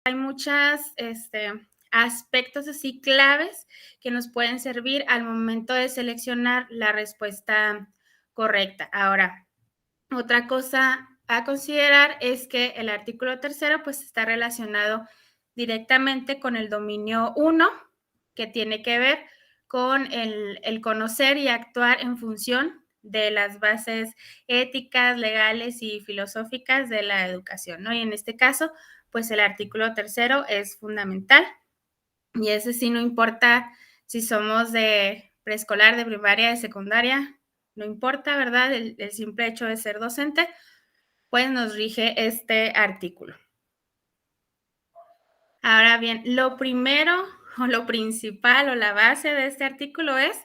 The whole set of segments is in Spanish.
hay muchas, aspectos así claves que nos pueden servir al momento de seleccionar la respuesta correcta. Ahora, otra cosa a considerar es que el artículo tercero pues está relacionado directamente con el dominio 1, que tiene que ver con el conocer y actuar en función de las bases éticas, legales y filosóficas de la educación, ¿no? Y en este caso, pues el artículo tercero es fundamental y ese sí no importa si somos de preescolar, de primaria, de secundaria, no importa, ¿verdad? El simple hecho de ser docente, pues nos rige este artículo. Ahora bien, lo primero o lo principal o la base de este artículo es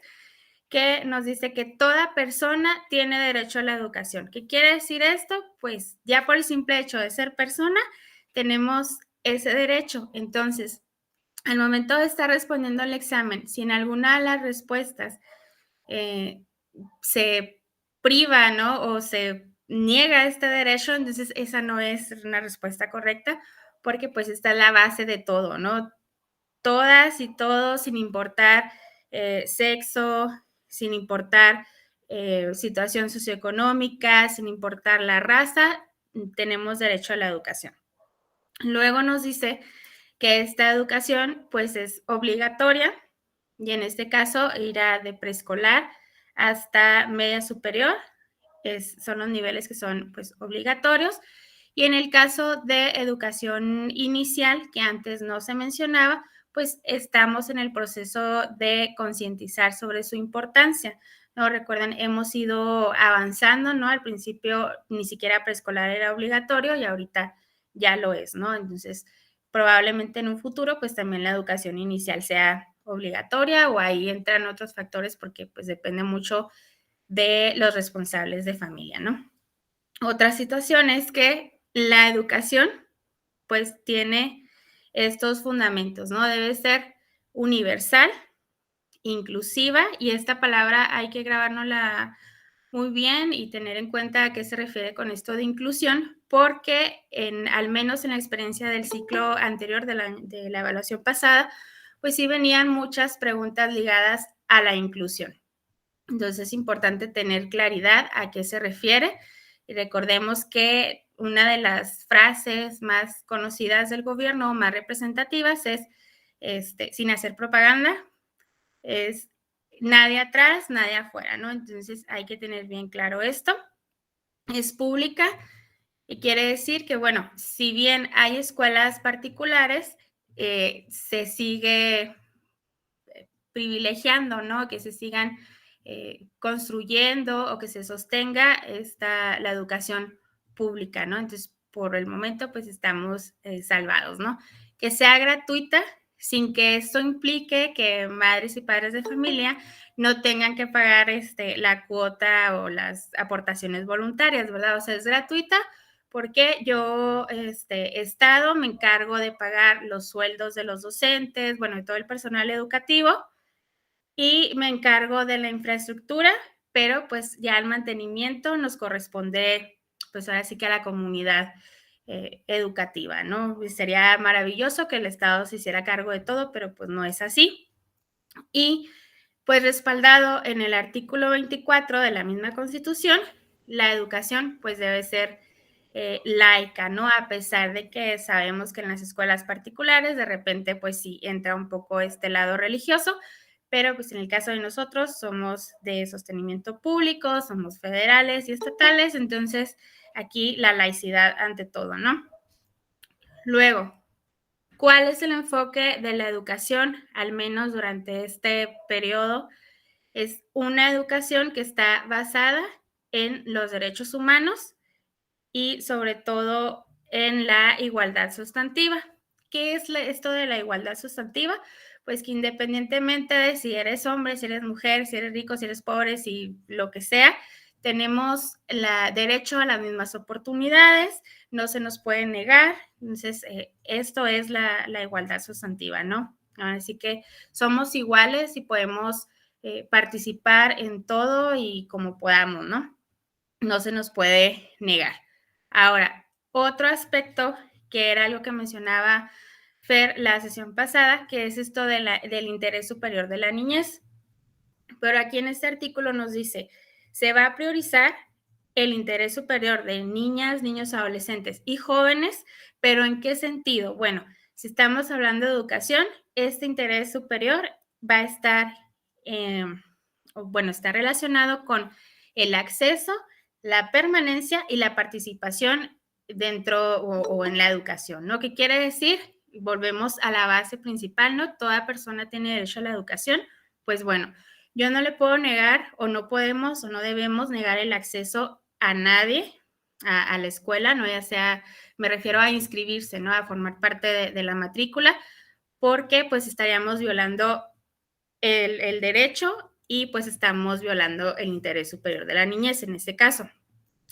que nos dice que toda persona tiene derecho a la educación. ¿Qué quiere decir esto? Pues ya por el simple hecho de ser persona, tenemos ese derecho. Entonces, al momento de estar respondiendo al examen, si en alguna de las respuestas eh, se priva, ¿no? O se niega este derecho, entonces esa no es una respuesta correcta, porque pues está la base de todo, ¿no? Todas y todos, sin importar sexo, sin importar situación socioeconómica, sin importar la raza, tenemos derecho a la educación. Luego nos dice que esta educación pues es obligatoria y en este caso irá de preescolar hasta media superior, son los niveles que son pues obligatorios. Y en el caso de educación inicial, que antes no se mencionaba, pues estamos en el proceso de concientizar sobre su importancia, ¿no? Recuerden, hemos ido avanzando, ¿no? Al principio ni siquiera preescolar era obligatorio y ahorita ya lo es, ¿no? Entonces, probablemente en un futuro, pues también la educación inicial sea obligatoria o ahí entran otros factores porque pues depende mucho de los responsables de familia, ¿no? Otra situación es que la educación pues tiene estos fundamentos, ¿no? Debe ser universal, inclusiva, y esta palabra hay que grabárnosla muy bien y tener en cuenta a qué se refiere con esto de inclusión, porque al menos en la experiencia del ciclo anterior de la evaluación pasada, pues sí venían muchas preguntas ligadas a la inclusión. Entonces es importante tener claridad a qué se refiere y recordemos que una de las frases más conocidas del gobierno, más representativas, es, sin hacer propaganda, es nadie atrás, nadie afuera, ¿no? Entonces hay que tener bien claro esto. Es pública y quiere decir que, bueno, si bien hay escuelas particulares, se sigue privilegiando, ¿no? Que se sigan construyendo o que se sostenga la educación pública, ¿no? Entonces, por el momento, pues estamos salvados, ¿no? Que sea gratuita sin que esto implique que madres y padres de familia no tengan que pagar la cuota o las aportaciones voluntarias, ¿verdad? O sea, es gratuita porque yo, Estado, me encargo de pagar los sueldos de los docentes, bueno, de todo el personal educativo, y me encargo de la infraestructura, pero pues ya el mantenimiento nos corresponde, pues ahora sí que a la comunidad educativa, ¿no? Y sería maravilloso que el Estado se hiciera cargo de todo, pero pues no es así. Y pues respaldado en el artículo 24 de la misma Constitución, la educación pues debe ser laica, ¿no? A pesar de que sabemos que en las escuelas particulares de repente pues sí entra un poco este lado religioso, pero pues en el caso de nosotros somos de sostenimiento público, somos federales y estatales, entonces aquí la laicidad ante todo, ¿no? Luego, ¿cuál es el enfoque de la educación, al menos durante este periodo? Es una educación que está basada en los derechos humanos y sobre todo en la igualdad sustantiva. ¿Qué es esto de la igualdad sustantiva? Pues que independientemente de si eres hombre, si eres mujer, si eres rico, si eres pobre, si lo que sea, tenemos el derecho a las mismas oportunidades, no se nos puede negar. Entonces, esto es la igualdad sustantiva, ¿no? Así que somos iguales y podemos participar en todo y como podamos, ¿no? No se nos puede negar. Ahora, otro aspecto que era algo que mencionaba Fer, la sesión pasada, que es esto del interés superior de la niñez. Pero aquí en este artículo nos dice, se va a priorizar el interés superior de niñas, niños, adolescentes y jóvenes, pero ¿en qué sentido? Bueno, si estamos hablando de educación, este interés superior va a estar, está relacionado con el acceso, la permanencia y la participación dentro o en la educación, ¿no? ¿Qué quiere decir? Volvemos a la base principal, ¿no? Toda persona tiene derecho a la educación. Pues bueno, yo no le puedo negar o no podemos o no debemos negar el acceso a nadie a la escuela, ¿no? Ya sea, me refiero a inscribirse, ¿no? A formar parte de la matrícula, porque pues estaríamos violando el derecho y pues estamos violando el interés superior de la niñez en este caso.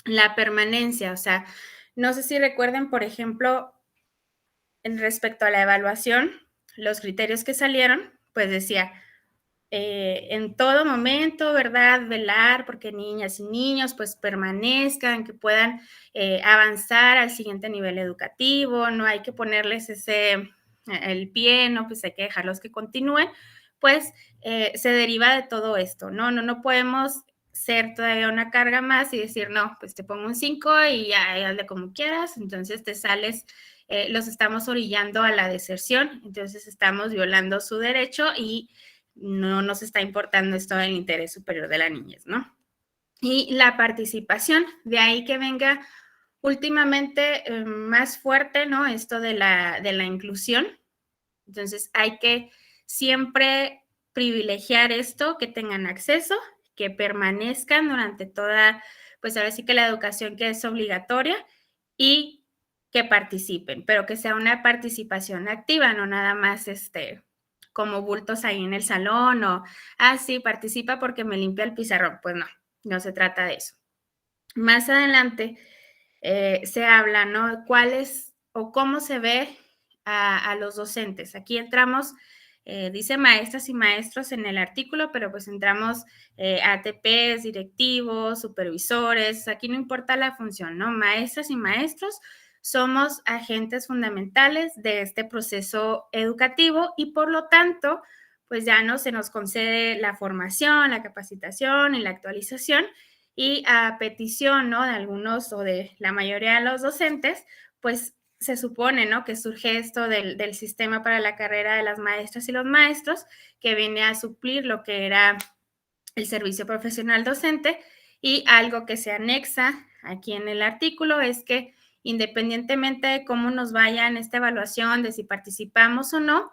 La permanencia, o sea, no sé si recuerden, por ejemplo, en respecto a la evaluación, los criterios que salieron, pues decía, en todo momento, ¿verdad? Velar porque niñas y niños pues permanezcan, que puedan avanzar al siguiente nivel educativo, no hay que ponerles el pie, no, pues hay que dejarlos que continúen, pues se deriva de todo esto, ¿no? No podemos ser todavía una carga más y decir, no, pues te pongo un 5 y ya, hazle como quieras, entonces te sales, los estamos orillando a la deserción, entonces estamos violando su derecho y no nos está importando esto del interés superior de la niñez, ¿no? Y la participación, de ahí que venga últimamente más fuerte, ¿no? Esto de la inclusión. Entonces hay que siempre privilegiar esto, que tengan acceso, que permanezcan durante toda, pues ahora sí que la educación que es obligatoria y que participen, pero que sea una participación activa, no nada más como bultos ahí en el salón o, sí, participa porque me limpia el pizarrón. Pues no, no se trata de eso. Más adelante se habla, ¿no? ¿Cuál es o cómo se ve a los docentes? Aquí entramos, dice maestras y maestros en el artículo, pero pues entramos ATPs, directivos, supervisores, aquí no importa la función, ¿no? Maestras y maestros somos agentes fundamentales de este proceso educativo y por lo tanto, pues ya no se nos concede la formación, la capacitación y la actualización y a petición, ¿no? De algunos o de la mayoría de los docentes, pues se supone, ¿no? Que surge esto del sistema para la carrera de las maestras y los maestros, que viene a suplir lo que era el servicio profesional docente y algo que se anexa aquí en el artículo es que independientemente de cómo nos vaya en esta evaluación, de si participamos o no,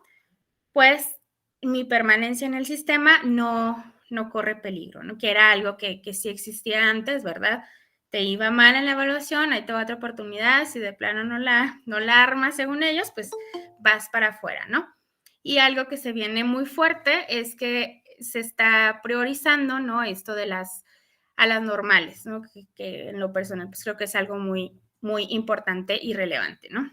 pues mi permanencia en el sistema no corre peligro, ¿no? Que era algo que sí existía antes, ¿verdad? Te iba mal en la evaluación, ahí te va otra oportunidad, si de plano no la armas según ellos, pues vas para afuera, ¿no? Y algo que se viene muy fuerte es que se está priorizando, ¿no? Esto a las normales, ¿no? Que en lo personal, pues creo que es algo muy, muy importante y relevante, ¿no?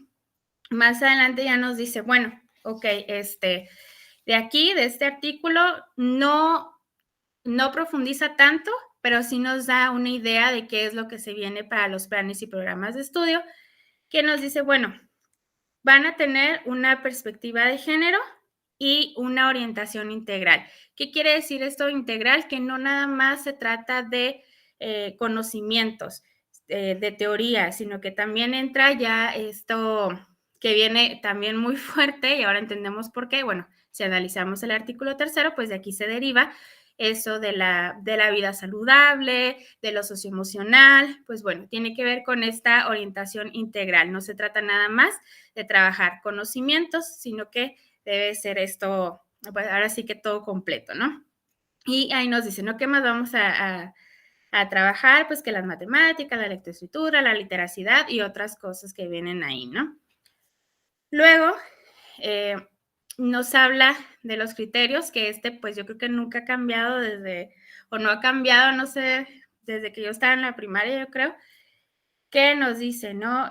Más adelante ya nos dice, bueno, ok, de aquí, de este artículo, no profundiza tanto, pero sí nos da una idea de qué es lo que se viene para los planes y programas de estudio, que nos dice, bueno, van a tener una perspectiva de género y una orientación integral. ¿Qué quiere decir esto integral? Que no nada más se trata de conocimientos, de teoría, sino que también entra ya esto que viene también muy fuerte y ahora entendemos por qué. Bueno, si analizamos el artículo tercero, pues de aquí se deriva eso de la vida saludable, de lo socioemocional, pues bueno, tiene que ver con esta orientación integral. No se trata nada más de trabajar conocimientos, sino que debe ser esto, pues ahora sí que todo completo, ¿no? Y ahí nos dice, ¿no? ¿Qué más vamos a trabajar? Pues que las matemáticas, la lectoescritura, la literacidad y otras cosas que vienen ahí, ¿no? Luego, eh, nos habla de los criterios, que pues yo creo que nunca ha cambiado o no ha cambiado, no sé, desde que yo estaba en la primaria, yo creo, que nos dice, ¿no?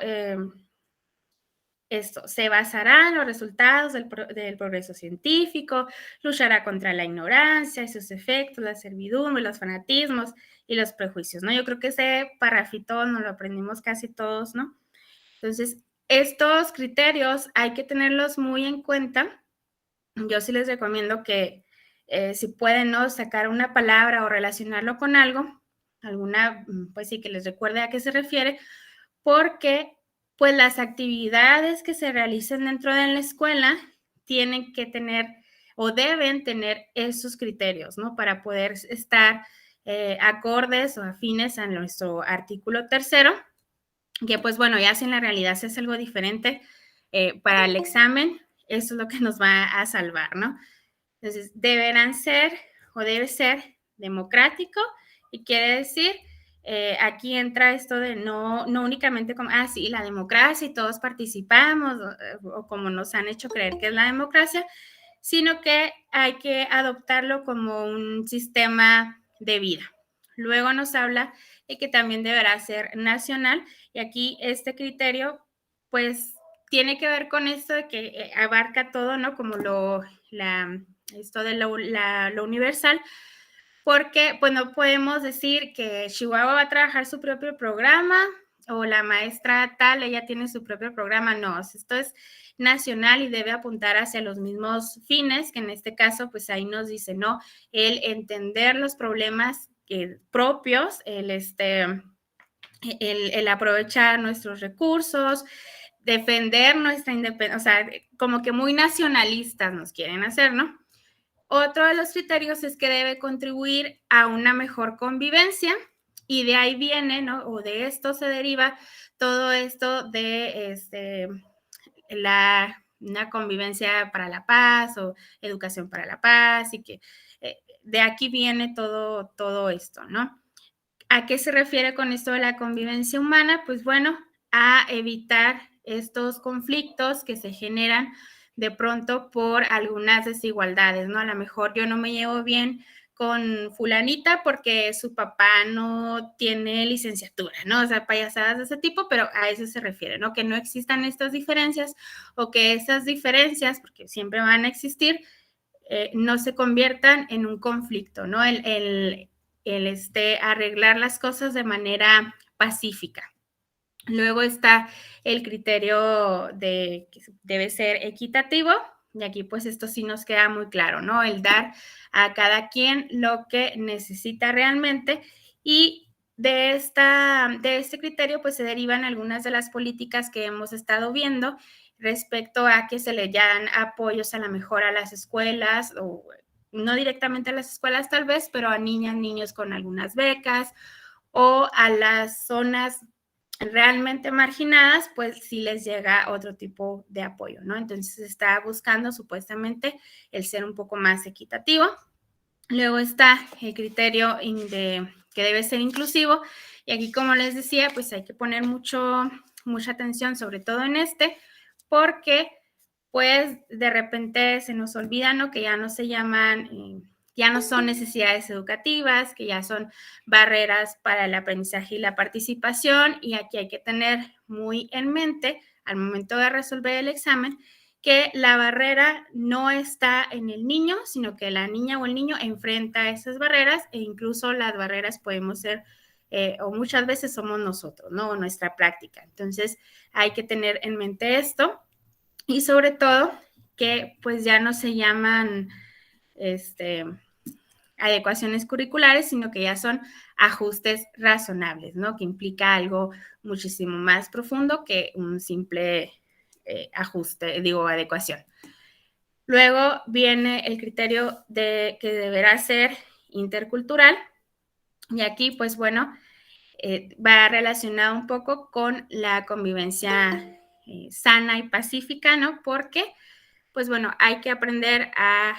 Esto se basará en los resultados del progreso científico, luchará contra la ignorancia y sus efectos, la servidumbre, los fanatismos y los prejuicios, ¿no? Yo creo que ese parrafito nos lo aprendimos casi todos, ¿no? Entonces, Estos criterios hay que tenerlos muy en cuenta. Yo sí les recomiendo que si pueden, ¿no? Sacar una palabra o relacionarlo con algo, alguna, pues sí, que les recuerde a qué se refiere, porque pues las actividades que se realicen dentro de la escuela tienen que tener o deben tener esos criterios, ¿no? Para poder estar acordes o afines a nuestro artículo tercero, que pues bueno, ya si en la realidad se hace algo diferente para el examen, eso es lo que nos va a salvar, ¿no? Entonces, deberán ser o debe ser democrático y quiere decir, aquí entra esto de no únicamente como, sí, la democracia y todos participamos o como nos han hecho creer que es la democracia, sino que hay que adoptarlo como un sistema de vida. Luego nos habla de que también deberá ser nacional y aquí este criterio, pues, tiene que ver con esto de que abarca todo, ¿no? Como esto de lo universal, porque pues no podemos decir que Chihuahua va a trabajar su propio programa o la maestra tal, ella tiene su propio programa, no, esto es nacional y debe apuntar hacia los mismos fines, que en este caso pues ahí nos dice, ¿no? El entender los problemas propios, el aprovechar nuestros recursos, defender nuestra independencia, o sea, como que muy nacionalistas nos quieren hacer, ¿no? Otro de los criterios es que debe contribuir a una mejor convivencia y de ahí viene, ¿no? O de esto se deriva todo esto de una convivencia para la paz o educación para la paz y que de aquí viene todo esto, ¿no? ¿A qué se refiere con esto de la convivencia humana? Pues bueno, a evitar estos conflictos que se generan de pronto por algunas desigualdades, ¿no? A lo mejor yo no me llevo bien con fulanita porque su papá no tiene licenciatura, ¿no? O sea, payasadas de ese tipo, pero a eso se refiere, ¿no? Que no existan estas diferencias o que esas diferencias, porque siempre van a existir, no se conviertan en un conflicto, ¿no? Arreglar las cosas de manera pacífica. Luego está el criterio de que debe ser equitativo, y aquí pues esto sí nos queda muy claro, ¿no? El dar a cada quien lo que necesita realmente y de este criterio pues se derivan algunas de las políticas que hemos estado viendo respecto a que se le dan apoyos a la mejora a las escuelas o no directamente a las escuelas tal vez, pero a niñas, niños con algunas becas o a las zonas realmente marginadas, pues sí les llega otro tipo de apoyo, ¿no? Entonces está buscando supuestamente el ser un poco más equitativo. Luego está el criterio que debe ser inclusivo y aquí, como les decía, pues hay que poner mucha atención, sobre todo en porque pues de repente se nos olvida, ¿no? Que ya no se llaman, ya no son necesidades educativas, que ya son barreras para el aprendizaje y la participación y aquí hay que tener muy en mente al momento de resolver el examen que la barrera no está en el niño, sino que la niña o el niño enfrenta esas barreras e incluso las barreras podemos ser o muchas veces somos nosotros, ¿no? Nuestra práctica. Entonces hay que tener en mente esto y sobre todo que pues ya no se llaman adecuaciones curriculares, sino que ya son ajustes razonables, ¿no? Que implica algo muchísimo más profundo que un simple adecuación. Luego viene el criterio de que deberá ser intercultural y aquí, pues bueno, va relacionado un poco con la convivencia sana y pacífica, ¿no? Porque, pues bueno, hay que aprender a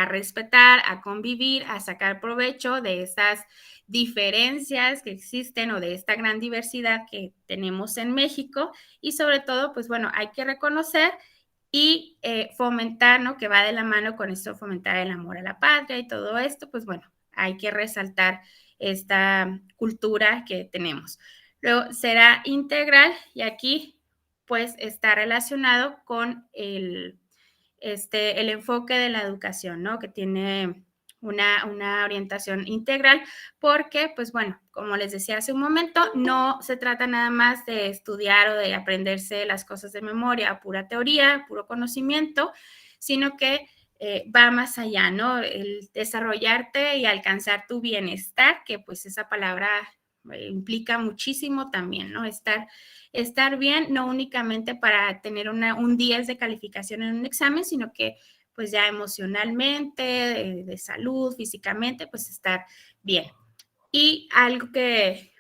respetar, a convivir, a sacar provecho de estas diferencias que existen o de esta gran diversidad que tenemos en México y sobre todo, pues bueno, hay que reconocer y fomentar, ¿no? Que va de la mano con esto, fomentar el amor a la patria y todo esto, pues bueno, hay que resaltar esta cultura que tenemos. Luego será integral y aquí pues está relacionado con el enfoque de la educación, ¿no? Que tiene una orientación integral, porque, pues bueno, como les decía hace un momento, no se trata nada más de estudiar o de aprenderse las cosas de memoria, pura teoría, puro conocimiento, sino que va más allá, ¿no? El desarrollarte y alcanzar tu bienestar, que pues esa palabra implica muchísimo también, ¿no? Estar bien, no únicamente para tener un 10 de calificación en un examen, sino que pues ya emocionalmente, de salud, físicamente, pues estar bien. Y algo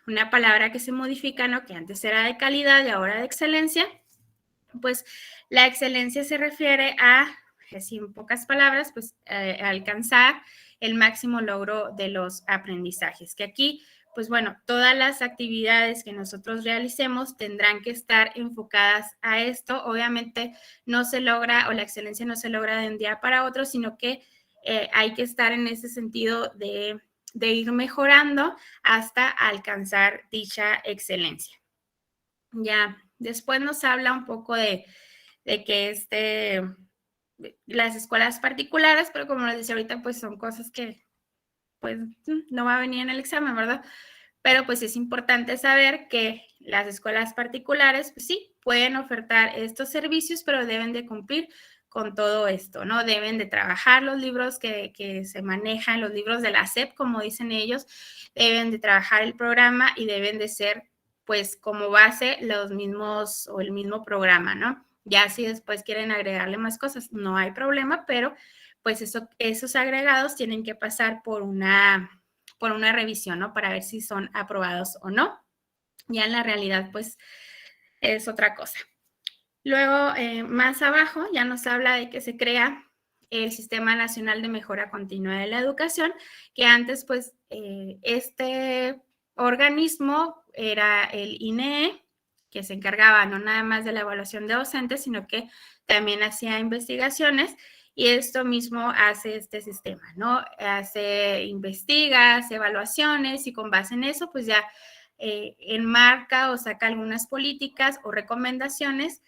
una palabra que se modifica, ¿no? Que antes era de calidad y ahora de excelencia, pues la excelencia se refiere a, así en pocas palabras, pues alcanzar el máximo logro de los aprendizajes, que aquí, pues bueno, todas las actividades que nosotros realicemos tendrán que estar enfocadas a esto. Obviamente no se logra, o la excelencia no se logra de un día para otro, sino que hay que estar en ese sentido de ir mejorando hasta alcanzar dicha excelencia. Ya, después nos habla un poco de que las escuelas particulares, pero como les decía ahorita, pues son cosas que pues no va a venir en el examen, ¿verdad? Pero pues es importante saber que las escuelas particulares, pues sí, pueden ofertar estos servicios, pero deben de cumplir con todo esto, ¿no? Deben de trabajar los libros que se manejan, los libros de la SEP, como dicen ellos, deben de trabajar el programa y deben de ser, pues, como base los mismos o el mismo programa, ¿no? Ya si después quieren agregarle más cosas, no hay problema, pero pues esos agregados tienen que pasar por una revisión, ¿no? Para ver si son aprobados o no. Ya en la realidad, pues, es otra cosa. Luego, más abajo, ya nos habla de que se crea el Sistema Nacional de Mejora Continua de la Educación, que antes, pues, este organismo era el INEE, que se encargaba no nada más de la evaluación de docentes, sino que también hacía investigaciones, y esto mismo hace este sistema, ¿no? Investiga, hace evaluaciones, y con base en eso, pues ya enmarca o saca algunas políticas o recomendaciones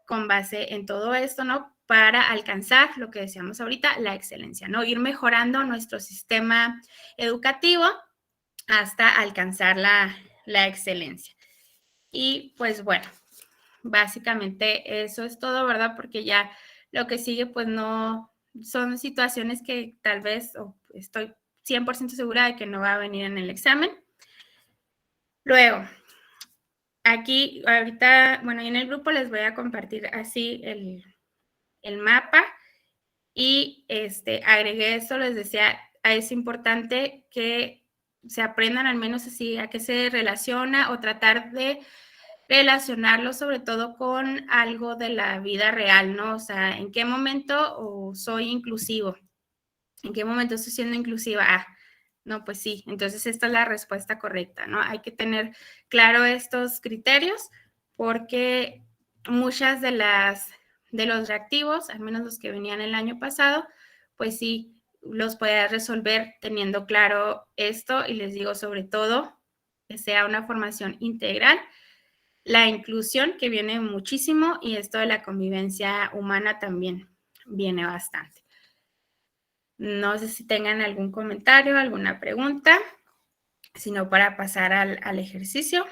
con base en todo esto, ¿no? Para alcanzar lo que decíamos ahorita, la excelencia, ¿no? Ir mejorando nuestro sistema educativo hasta alcanzar la excelencia. Y pues bueno, básicamente eso es todo, ¿verdad? Porque ya lo que sigue, pues no, son situaciones que tal vez, o estoy 100% segura de que no va a venir en el examen. Luego, aquí, ahorita, bueno, en el grupo les voy a compartir así el mapa y agregué esto, les decía, es importante que se aprendan al menos así a qué se relaciona o tratar de relacionarlo sobre todo con algo de la vida real, ¿no? O sea, ¿en qué momento soy inclusivo? ¿En qué momento estoy siendo inclusiva? Ah, no, pues sí, entonces esta es la respuesta correcta, ¿no? Hay que tener claro estos criterios porque muchas de los reactivos, al menos los que venían el año pasado, pues sí, los puedes resolver teniendo claro esto y les digo sobre todo que sea una formación integral, la inclusión que viene muchísimo y esto de la convivencia humana también viene bastante. No sé si tengan algún comentario, alguna pregunta, sino para pasar al ejercicio.